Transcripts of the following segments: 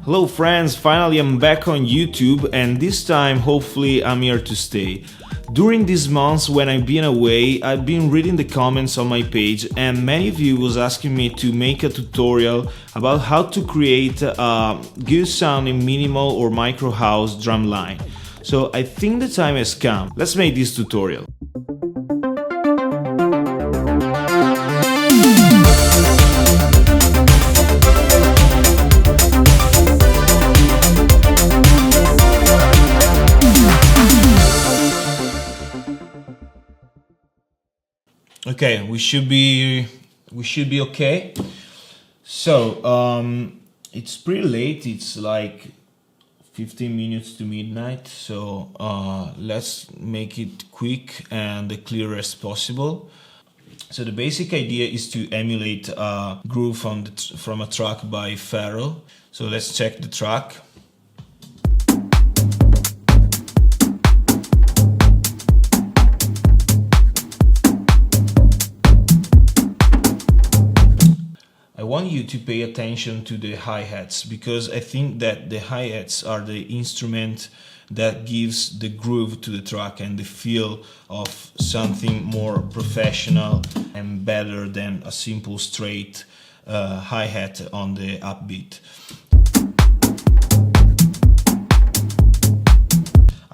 Hello friends, finally I'm back on YouTube and this time hopefully I'm here to stay. During these months when I've been away, I've been reading the comments on my page and many of you was asking me to make a tutorial about how to create a good sounding minimal or micro house drum line. So I think the time has come. Let's make this tutorial. Okay, we should be okay. So it's pretty late. It's like 15 minutes to midnight. So let's make it quick and clear as possible. So the basic idea is to emulate a groove from a track by Pharrell. So let's check the track. I want you to pay attention to the hi-hats because I think that the hi-hats are the instrument that gives the groove to the track and the feel of something more professional and better than a simple straight hi-hat on the upbeat.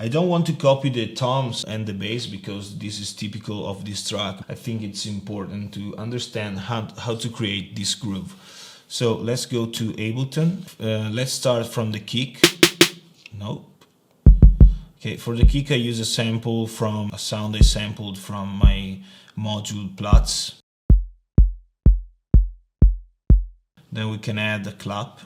I don't want to copy the toms and the bass because this is typical of this track. I think it's important to understand how to create this groove. So let's go to Ableton. Let's start from the kick. Nope. Okay, for the kick I use a sample from a sound I sampled from my module Platz. Then we can add a clap.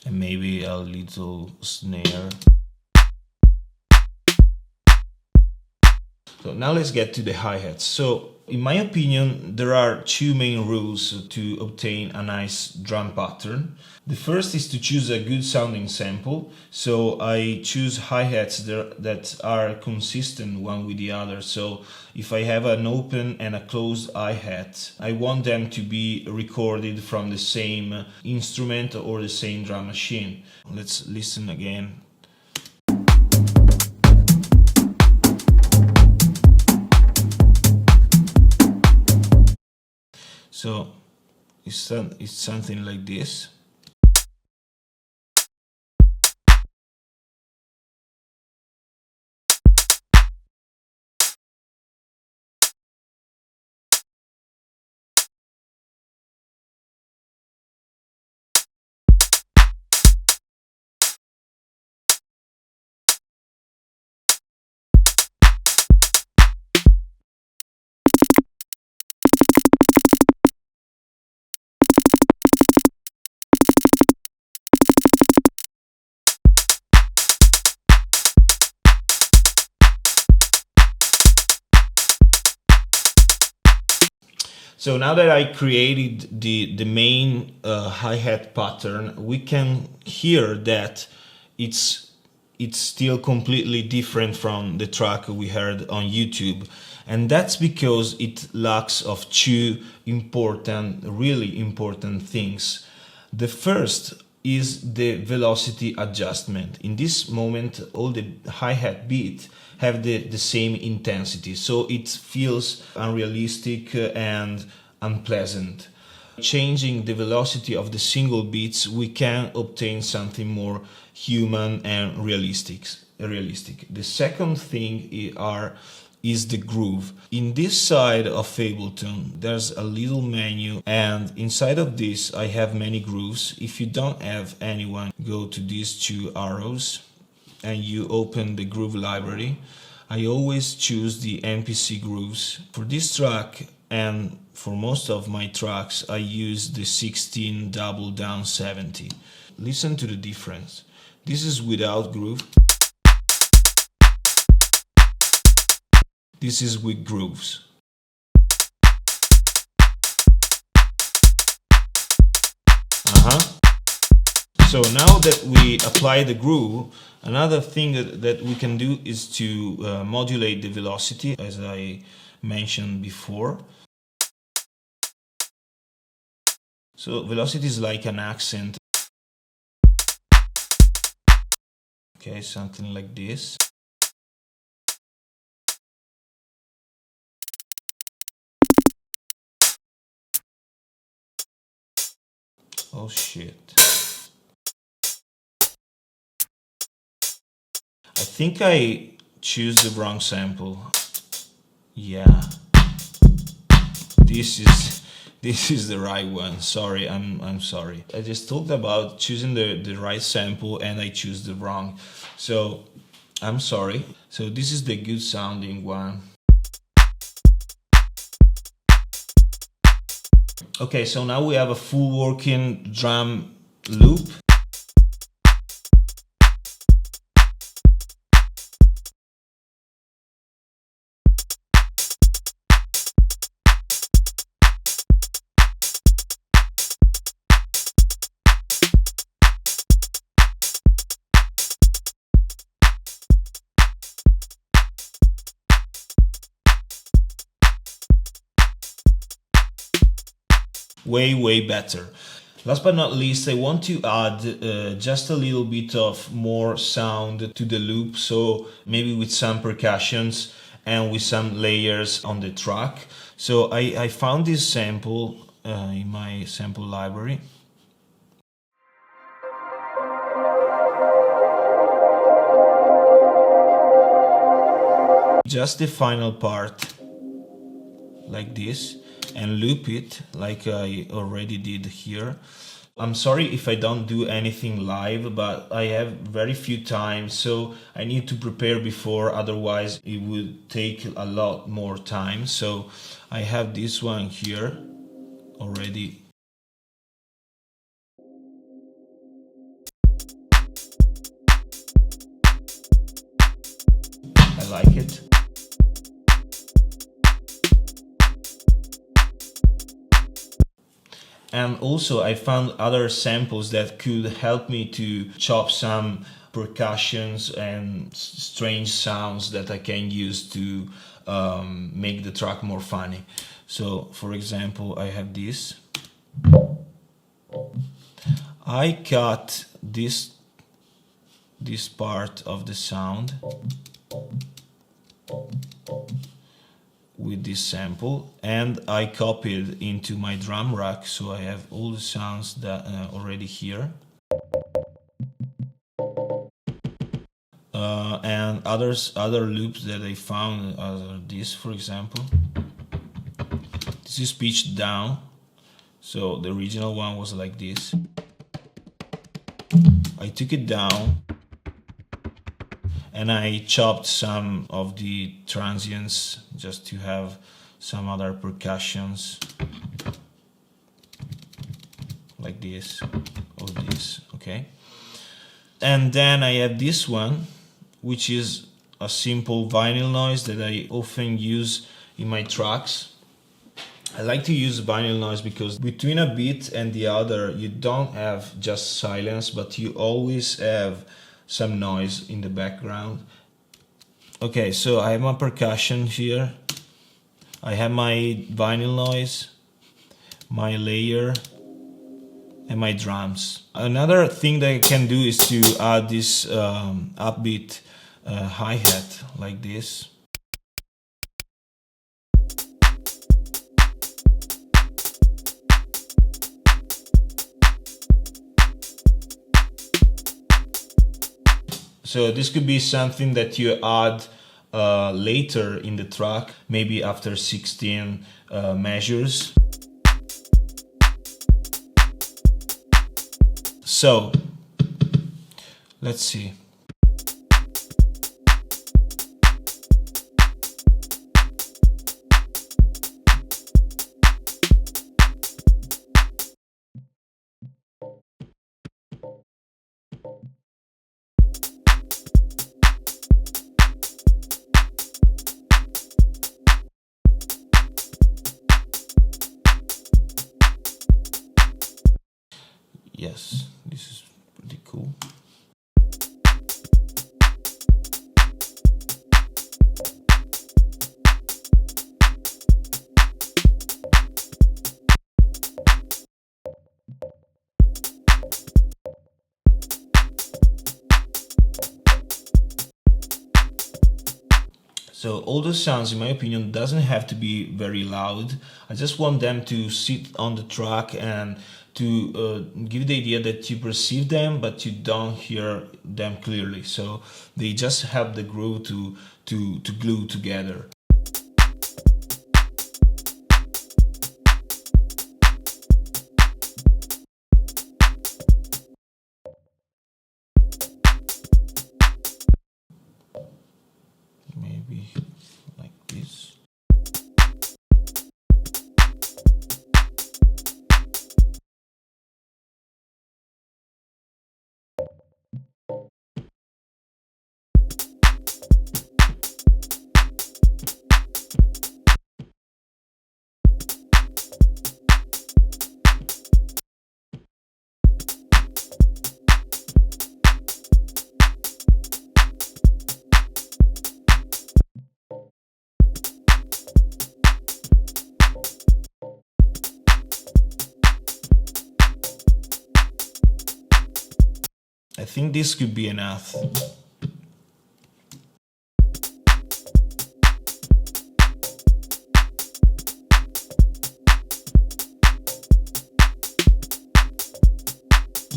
And maybe a little snare. So now let's get to the hi-hats. So in my opinion, there are two main rules to obtain a nice drum pattern. The first is to choose a good sounding sample. So I choose hi-hats that are consistent one with the other. So if I have an open and a closed hi-hat, I want them to be recorded from the same instrument or the same drum machine. Let's listen again. So it's something like this. So now that I created the main hi-hat pattern, we can hear that it's still completely different from the track we heard on YouTube. And that's because it lacks of two really important things. The first is the velocity adjustment. In this moment, all the hi-hat beat have the same intensity, so it feels unrealistic and unpleasant. Changing the velocity of the single beats, we can obtain something more human and realistic. The second thing is the groove. In this side of Ableton, there's a little menu, and inside of this I have many grooves. If you don't have anyone, go to these two arrows and you open the groove library. I always choose the MPC grooves. For this track and for most of my tracks, I use the 16 double down 70. Listen to the difference. This is without groove. This is with grooves. So now that we apply the groove, another thing that we can do is to modulate the velocity, as I mentioned before. So velocity is like an accent. Okay, something like this. Oh shit. I think I choose the wrong sample. Yeah. This is the right one. Sorry, I'm sorry. I just talked about choosing the right sample and I choose the wrong. So I'm sorry. So this is the good sounding one. Okay, so now we have a full working drum loop. Way better. Last but not least, I want to add just a little bit of more sound to the loop, so maybe with some percussions and with some layers on the track. So I found this sample in my sample library. Just the final part like this, and loop it like I already did here. I'm sorry if I don't do anything live, but I have very few times, so I need to prepare before, otherwise it would take a lot more time. So I have this one here already. I like it. And also I found other samples that could help me to chop some percussions and strange sounds that I can use to make the track more funny. So for example, I have this. I cut this part of the sound with this sample, and I copied into my drum rack, so I have all the sounds that already here, and other loops that I found are this, for example. This is pitched down, so the original one was like this. I took it down and I chopped some of the transients just to have some other percussions like this or this, okay? And then I have this one, which is a simple vinyl noise that I often use in my tracks. I like to use vinyl noise because between a beat and the other you don't have just silence, but you always have some noise in the background. Okay, so I have my percussion here, I have my vinyl noise, my layer, and my drums. Another thing that I can do is to add this upbeat hi-hat like this. So this could be something that you add later in the track, maybe after 16 measures. So let's see. Yes, this is Pretty cool. So all those sounds, in my opinion, doesn't have to be very loud. I just want them to sit on the track and to give the idea that you perceive them, but you don't hear them clearly. So they just help the groove to glue together. Maybe like this. I think this could be enough.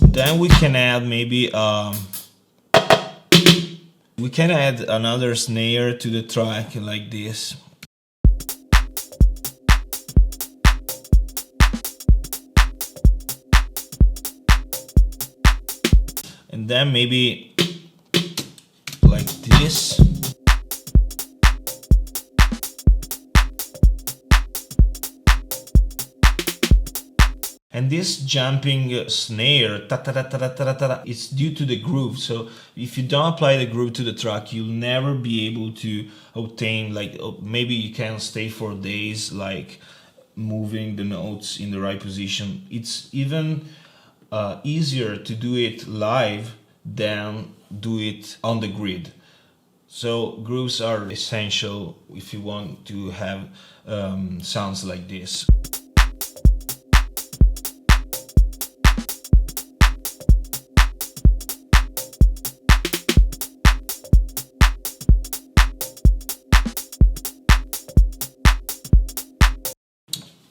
Then we can add maybe we can add another snare to the track like this. And then maybe like this. And this jumping snare, ta ta ta ta ta ta ta, it's due to the groove. So if you don't apply the groove to the track, you'll never be able to obtain, like, maybe you can stay for days, like moving the notes in the right position. It's even easier to do it live than do it on the grid. So grooves are essential if you want to have sounds like this.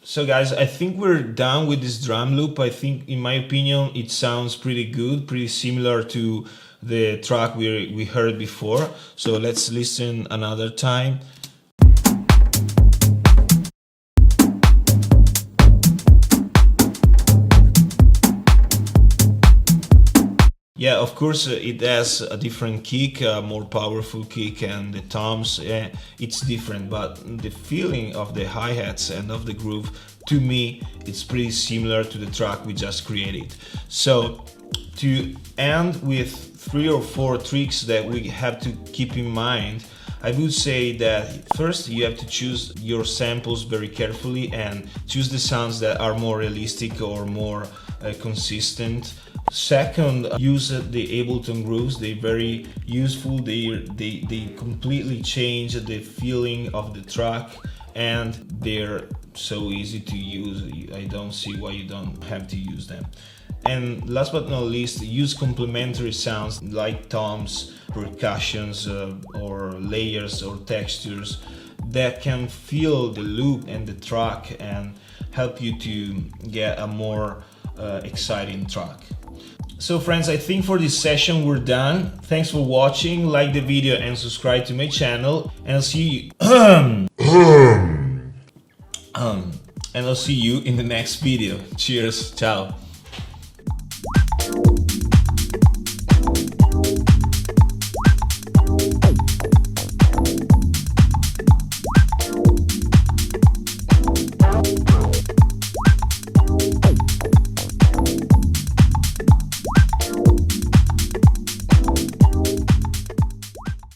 So guys, I think we're done with this drum loop. I think, in my opinion, it sounds pretty good, pretty similar to the track we heard before. So let's listen another time. Yeah, of course, it has a different kick, a more powerful kick, and the toms, it's different, but the feeling of the hi-hats and of the groove, to me, it's pretty similar to the track we just created. So, to end with 3 or 4 tricks that we have to keep in mind, I would say that first you have to choose your samples very carefully and choose the sounds that are more realistic or more consistent. Second, use the Ableton grooves. They're very useful. They completely change the feeling of the track, and they're so easy to use. I don't see why you don't have to use them. And last but not least, use complementary sounds like toms, percussions, or layers or textures that can fill the loop and the track and help you to get a more exciting track. So friends, I think for this session we're done. Thanks for watching, like the video and subscribe to my channel, and I'll see you in the next video. Cheers, ciao.